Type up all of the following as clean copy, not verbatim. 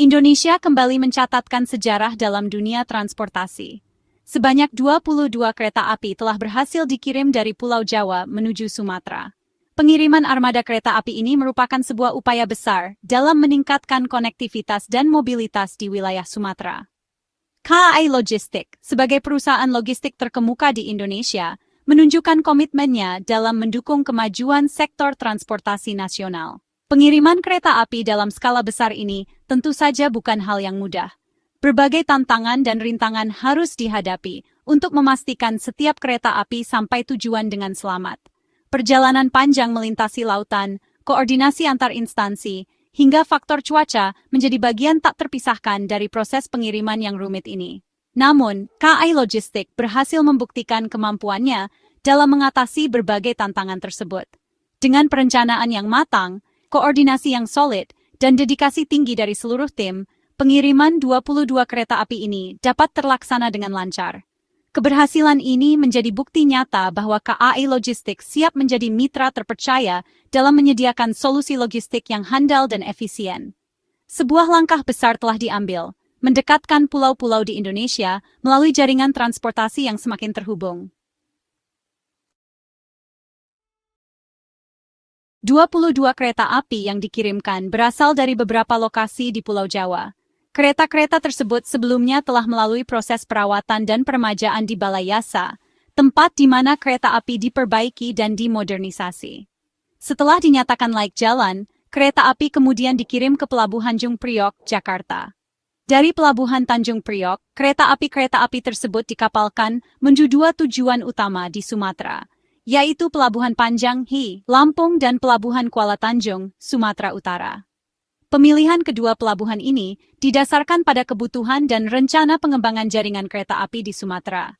Indonesia kembali mencatatkan sejarah dalam dunia transportasi. Sebanyak 22 kereta api telah berhasil dikirim dari Pulau Jawa menuju Sumatera. Pengiriman armada kereta api ini merupakan sebuah upaya besar dalam meningkatkan konektivitas dan mobilitas di wilayah Sumatera. KAI Logistik, sebagai perusahaan logistik terkemuka di Indonesia, menunjukkan komitmennya dalam mendukung kemajuan sektor transportasi nasional. Pengiriman kereta api dalam skala besar ini tentu saja bukan hal yang mudah. Berbagai tantangan dan rintangan harus dihadapi untuk memastikan setiap kereta api sampai tujuan dengan selamat. Perjalanan panjang melintasi lautan, koordinasi antar instansi, hingga faktor cuaca menjadi bagian tak terpisahkan dari proses pengiriman yang rumit ini. Namun, KAI Logistik berhasil membuktikan kemampuannya dalam mengatasi berbagai tantangan tersebut. Dengan perencanaan yang matang, koordinasi yang solid, dan dedikasi tinggi dari seluruh tim, pengiriman 22 kereta api ini dapat terlaksana dengan lancar. Keberhasilan ini menjadi bukti nyata bahwa KAI Logistik siap menjadi mitra terpercaya dalam menyediakan solusi logistik yang handal dan efisien. Sebuah langkah besar telah diambil, mendekatkan pulau-pulau di Indonesia melalui jaringan transportasi yang semakin terhubung. 22 kereta api yang dikirimkan berasal dari beberapa lokasi di Pulau Jawa. Kereta-kereta tersebut sebelumnya telah melalui proses perawatan dan peremajaan di Balai Yasa, tempat di mana kereta api diperbaiki dan dimodernisasi. Setelah dinyatakan layak jalan, kereta api kemudian dikirim ke Pelabuhan Tanjung Priok, Jakarta. Dari Pelabuhan Tanjung Priok, kereta api tersebut dikapalkan menuju dua tujuan utama di Sumatera, yaitu Pelabuhan Panjang, Lampung dan Pelabuhan Kuala Tanjung, Sumatera Utara. Pemilihan kedua pelabuhan ini didasarkan pada kebutuhan dan rencana pengembangan jaringan kereta api di Sumatera.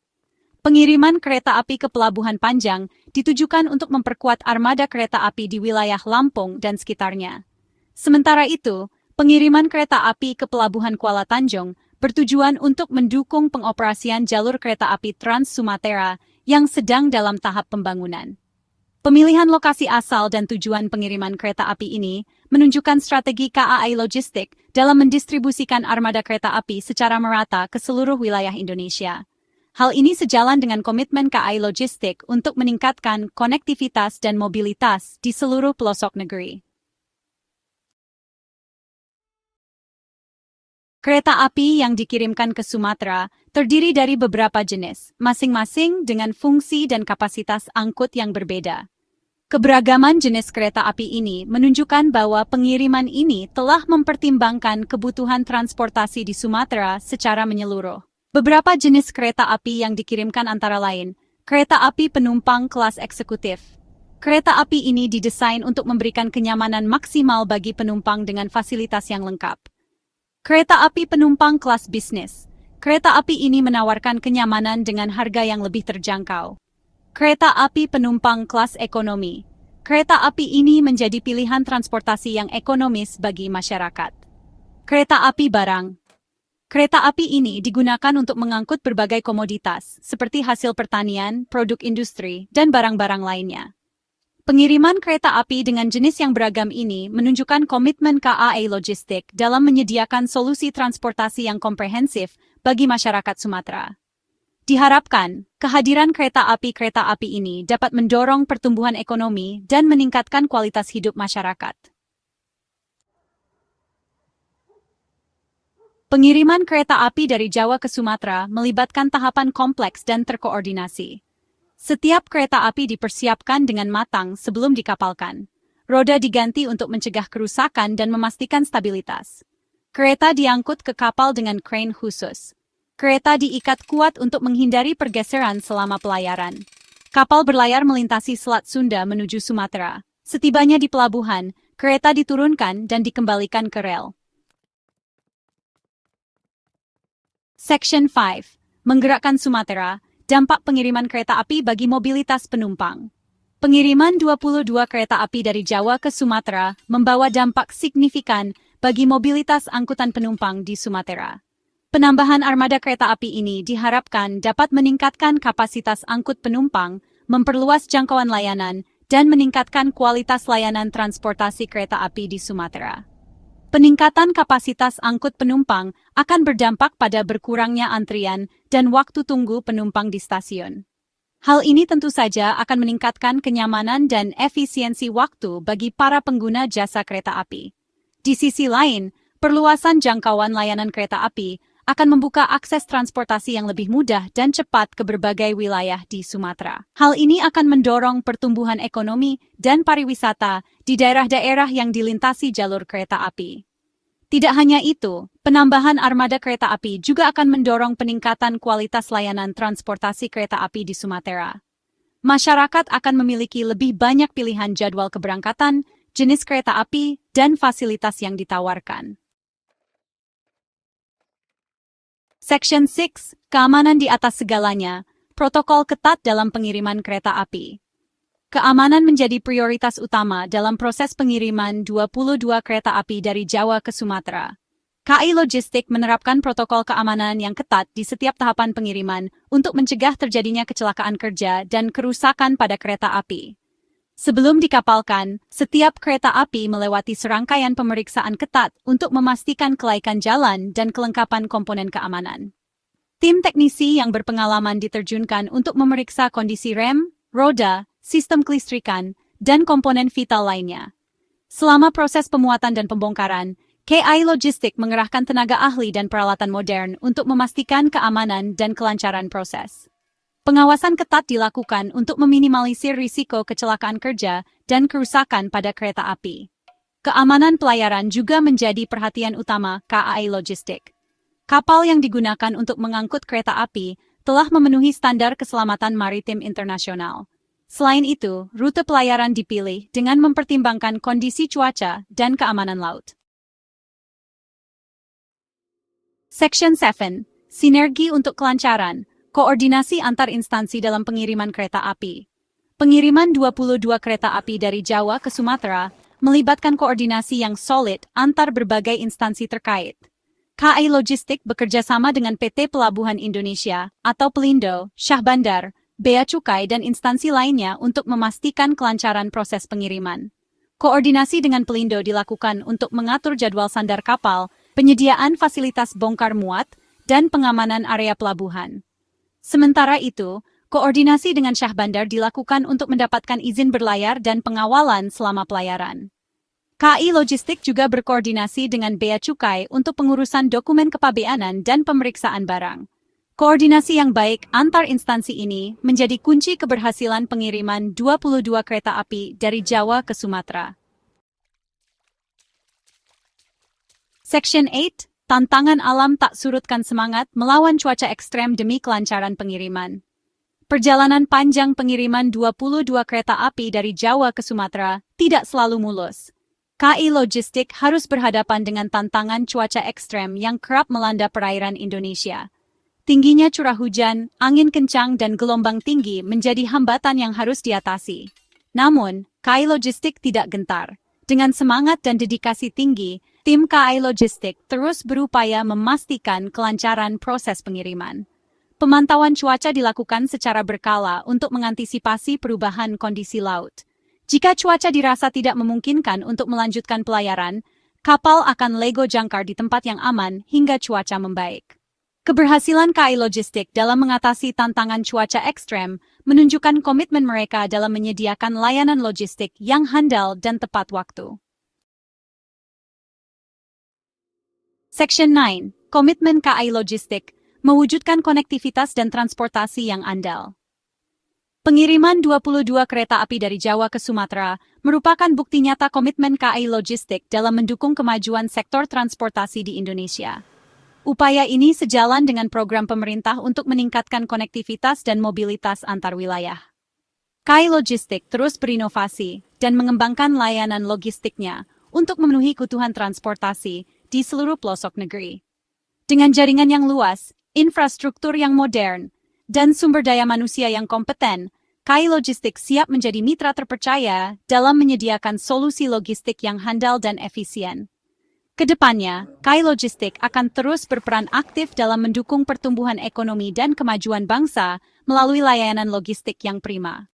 Pengiriman kereta api ke Pelabuhan Panjang ditujukan untuk memperkuat armada kereta api di wilayah Lampung dan sekitarnya. Sementara itu, pengiriman kereta api ke Pelabuhan Kuala Tanjung bertujuan untuk mendukung pengoperasian jalur kereta api Trans Sumatera yang sedang dalam tahap pembangunan. Pemilihan lokasi asal dan tujuan pengiriman kereta api ini menunjukkan strategi KAI Logistik dalam mendistribusikan armada kereta api secara merata ke seluruh wilayah Indonesia. Hal ini sejalan dengan komitmen KAI Logistik untuk meningkatkan konektivitas dan mobilitas di seluruh pelosok negeri. Kereta api yang dikirimkan ke Sumatera terdiri dari beberapa jenis, masing-masing dengan fungsi dan kapasitas angkut yang berbeda. Keberagaman jenis kereta api ini menunjukkan bahwa pengiriman ini telah mempertimbangkan kebutuhan transportasi di Sumatera secara menyeluruh. Beberapa jenis kereta api yang dikirimkan antara lain, kereta api penumpang kelas eksekutif. Kereta api ini didesain untuk memberikan kenyamanan maksimal bagi penumpang dengan fasilitas yang lengkap. Kereta api penumpang kelas bisnis. Kereta api ini menawarkan kenyamanan dengan harga yang lebih terjangkau. Kereta api penumpang kelas ekonomi. Kereta api ini menjadi pilihan transportasi yang ekonomis bagi masyarakat. Kereta api barang. Kereta api ini digunakan untuk mengangkut berbagai komoditas, seperti hasil pertanian, produk industri, dan barang-barang lainnya. Pengiriman kereta api dengan jenis yang beragam ini menunjukkan komitmen KAI Logistik dalam menyediakan solusi transportasi yang komprehensif bagi masyarakat Sumatera. Diharapkan, kehadiran kereta api ini dapat mendorong pertumbuhan ekonomi dan meningkatkan kualitas hidup masyarakat. Pengiriman kereta api dari Jawa ke Sumatera melibatkan tahapan kompleks dan terkoordinasi. Setiap kereta api dipersiapkan dengan matang sebelum dikapalkan. Roda diganti untuk mencegah kerusakan dan memastikan stabilitas. Kereta diangkut ke kapal dengan crane khusus. Kereta diikat kuat untuk menghindari pergeseran selama pelayaran. Kapal berlayar melintasi Selat Sunda menuju Sumatera. Setibanya di pelabuhan, kereta diturunkan dan dikembalikan ke rel. Section 5. Menggerakkan Sumatera, dampak pengiriman kereta api bagi mobilitas penumpang. Pengiriman 22 kereta api dari Jawa ke Sumatera membawa dampak signifikan bagi mobilitas angkutan penumpang di Sumatera. Penambahan armada kereta api ini diharapkan dapat meningkatkan kapasitas angkut penumpang, memperluas jangkauan layanan, dan meningkatkan kualitas layanan transportasi kereta api di Sumatera. Peningkatan kapasitas angkut penumpang akan berdampak pada berkurangnya antrian dan waktu tunggu penumpang di stasiun. Hal ini tentu saja akan meningkatkan kenyamanan dan efisiensi waktu bagi para pengguna jasa kereta api. Di sisi lain, perluasan jangkauan layanan kereta api akan membuka akses transportasi yang lebih mudah dan cepat ke berbagai wilayah di Sumatera. Hal ini akan mendorong pertumbuhan ekonomi dan pariwisata di daerah-daerah yang dilintasi jalur kereta api. Tidak hanya itu, penambahan armada kereta api juga akan mendorong peningkatan kualitas layanan transportasi kereta api di Sumatera. Masyarakat akan memiliki lebih banyak pilihan jadwal keberangkatan, jenis kereta api, dan fasilitas yang ditawarkan. Section 6, Keamanan di atas segalanya, protokol ketat dalam pengiriman kereta api. Keamanan menjadi prioritas utama dalam proses pengiriman 22 kereta api dari Jawa ke Sumatera. KAI Logistik menerapkan protokol keamanan yang ketat di setiap tahapan pengiriman untuk mencegah terjadinya kecelakaan kerja dan kerusakan pada kereta api. Sebelum dikapalkan, setiap kereta api melewati serangkaian pemeriksaan ketat untuk memastikan kelaikan jalan dan kelengkapan komponen keamanan. Tim teknisi yang berpengalaman diterjunkan untuk memeriksa kondisi rem, roda, sistem kelistrikan, dan komponen vital lainnya. Selama proses pemuatan dan pembongkaran, KAI Logistik mengerahkan tenaga ahli dan peralatan modern untuk memastikan keamanan dan kelancaran proses. Pengawasan ketat dilakukan untuk meminimalisir risiko kecelakaan kerja dan kerusakan pada kereta api. Keamanan pelayaran juga menjadi perhatian utama KAI Logistik. Kapal yang digunakan untuk mengangkut kereta api telah memenuhi standar keselamatan maritim internasional. Selain itu, rute pelayaran dipilih dengan mempertimbangkan kondisi cuaca dan keamanan laut. Section 7. Sinergi untuk kelancaran. Koordinasi antar instansi dalam pengiriman kereta api. Pengiriman 22 kereta api dari Jawa ke Sumatera melibatkan koordinasi yang solid antar berbagai instansi terkait. KAI Logistik bekerja sama dengan PT Pelabuhan Indonesia atau Pelindo, Syah Bandar, Bea Cukai dan instansi lainnya untuk memastikan kelancaran proses pengiriman. Koordinasi dengan Pelindo dilakukan untuk mengatur jadwal sandar kapal, penyediaan fasilitas bongkar muat, dan pengamanan area pelabuhan. Sementara itu, koordinasi dengan Syah Bandar dilakukan untuk mendapatkan izin berlayar dan pengawalan selama pelayaran. KAI Logistik juga berkoordinasi dengan Bea Cukai untuk pengurusan dokumen kepabeanan dan pemeriksaan barang. Koordinasi yang baik antar instansi ini menjadi kunci keberhasilan pengiriman 22 kereta api dari Jawa ke Sumatera. Section 8. Tantangan alam tak surutkan semangat melawan cuaca ekstrem demi kelancaran pengiriman. Perjalanan panjang pengiriman 22 kereta api dari Jawa ke Sumatera tidak selalu mulus. KAI Logistik harus berhadapan dengan tantangan cuaca ekstrem yang kerap melanda perairan Indonesia. Tingginya curah hujan, angin kencang, dan gelombang tinggi menjadi hambatan yang harus diatasi. Namun, KAI Logistik tidak gentar. Dengan semangat dan dedikasi tinggi, tim KAI Logistik terus berupaya memastikan kelancaran proses pengiriman. Pemantauan cuaca dilakukan secara berkala untuk mengantisipasi perubahan kondisi laut. Jika cuaca dirasa tidak memungkinkan untuk melanjutkan pelayaran, kapal akan lego jangkar di tempat yang aman hingga cuaca membaik. Keberhasilan KAI Logistik dalam mengatasi tantangan cuaca ekstrem menunjukkan komitmen mereka dalam menyediakan layanan logistik yang handal dan tepat waktu. Section 9. Komitmen KAI Logistik mewujudkan konektivitas dan transportasi yang andal. Pengiriman 22 kereta api dari Jawa ke Sumatera merupakan bukti nyata komitmen KAI Logistik dalam mendukung kemajuan sektor transportasi di Indonesia. Upaya ini sejalan dengan program pemerintah untuk meningkatkan konektivitas dan mobilitas antar wilayah. KAI Logistik terus berinovasi dan mengembangkan layanan logistiknya untuk memenuhi kebutuhan transportasi di seluruh pelosok negeri. Dengan jaringan yang luas, infrastruktur yang modern, dan sumber daya manusia yang kompeten, KAI Logistik siap menjadi mitra terpercaya dalam menyediakan solusi logistik yang handal dan efisien. Kedepannya, KAI Logistik akan terus berperan aktif dalam mendukung pertumbuhan ekonomi dan kemajuan bangsa melalui layanan logistik yang prima.